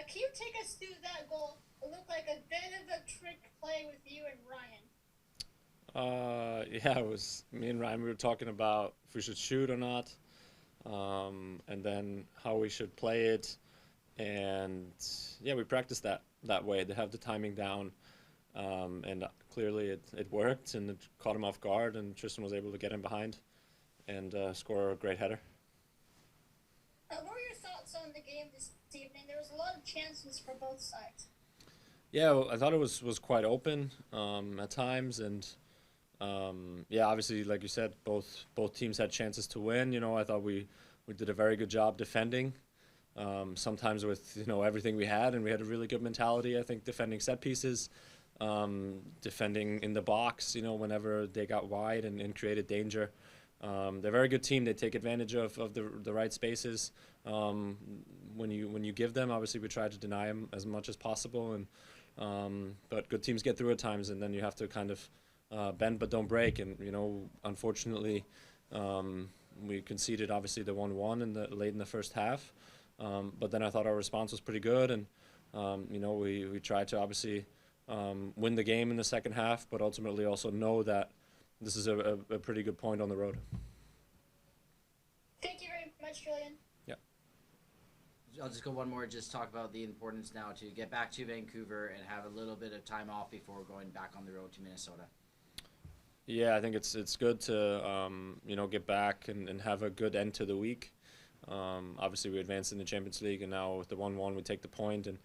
Can you take us through that goal? It looked like a bit of a trick play with you and Ryan. Yeah, it was me and Ryan. We were talking about if we should shoot or not, and then how we should play it. And yeah, we practiced that way to have the timing down. And clearly it worked, and it caught him off guard, and Tristan was able to get him behind and score a great header. What were your thoughts on the game this evening? There was a lot of chances for both sides. Yeah, well, I thought it was quite open at times, and yeah, obviously, like you said, both teams had chances to win. I thought we did a very good job defending. Sometimes with everything we had, and we had a really good mentality. I think defending set pieces, defending in the box. Whenever they got wide and created danger. They're a very good team. They take advantage of the right spaces when you give them. Obviously, we try to deny them as much as possible, and but good teams get through at times, and then you have to kind of bend but don't break. And unfortunately, um, we conceded obviously the 1-1 in the late in the first half. But then I thought our response was pretty good, and we tried to obviously win the game in the second half, but ultimately also know that this is a pretty good point on the road. Thank you very much, Julian. Yeah. I'll just go one more. Just talk about the importance now to get back to Vancouver and have a little bit of time off before going back on the road to Minnesota. Yeah, I think it's good to get back and have a good end to the week. Obviously, we advanced in the Champions League, and now with the 1-1, we take the point and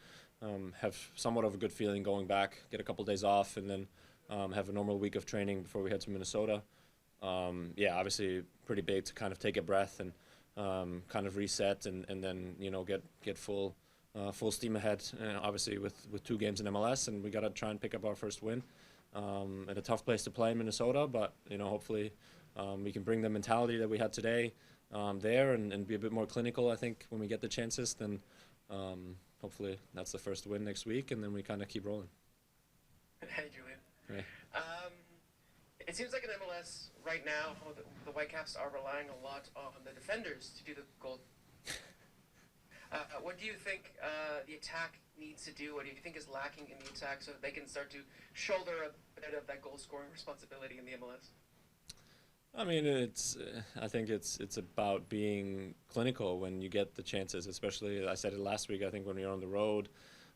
have somewhat of a good feeling going back. Get a couple days off, and then have a normal week of training before we head to Minnesota. Yeah, obviously, pretty big to kind of take a breath and kind of reset, and then get full steam ahead. Obviously, with two games in MLS, and we got to try and pick up our first win. At a tough place to play in Minnesota, but hopefully we can bring the mentality that we had today there and be a bit more clinical. I think when we get the chances, then hopefully that's the first win next week, and then we kind of keep rolling. Hey, Julian. Yeah. Um, it seems like in MLS right now, the Whitecaps are relying a lot on the defenders to do the goal. What do you think the attack needs to do? What do you think is lacking in the attack so that they can start to shoulder a bit of that goal-scoring responsibility in the MLS? I mean, I think it's about being clinical when you get the chances. Especially, I said it last week. I think when you're on the road,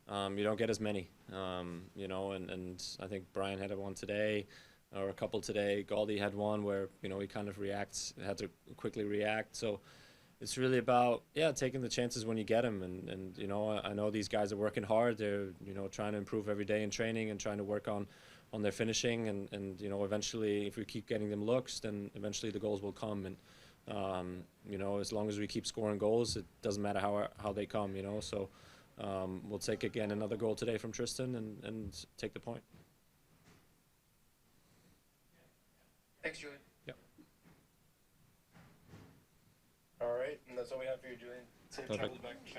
you don't get as many. And I think Brian had one today, or a couple today. Galdi had one where he kind of had to quickly react. So it's really about taking the chances when you get them. And I know these guys are working hard. They're trying to improve every day in training and trying to work on their finishing, and eventually if we keep getting them looks, then eventually the goals will come. And as long as we keep scoring goals, it doesn't matter how they come. So we'll take again another goal today from Tristan and take the point. Thanks, Julian. Yeah. All right, and that's all we have for you, Julian. Safe Perfect. travels back.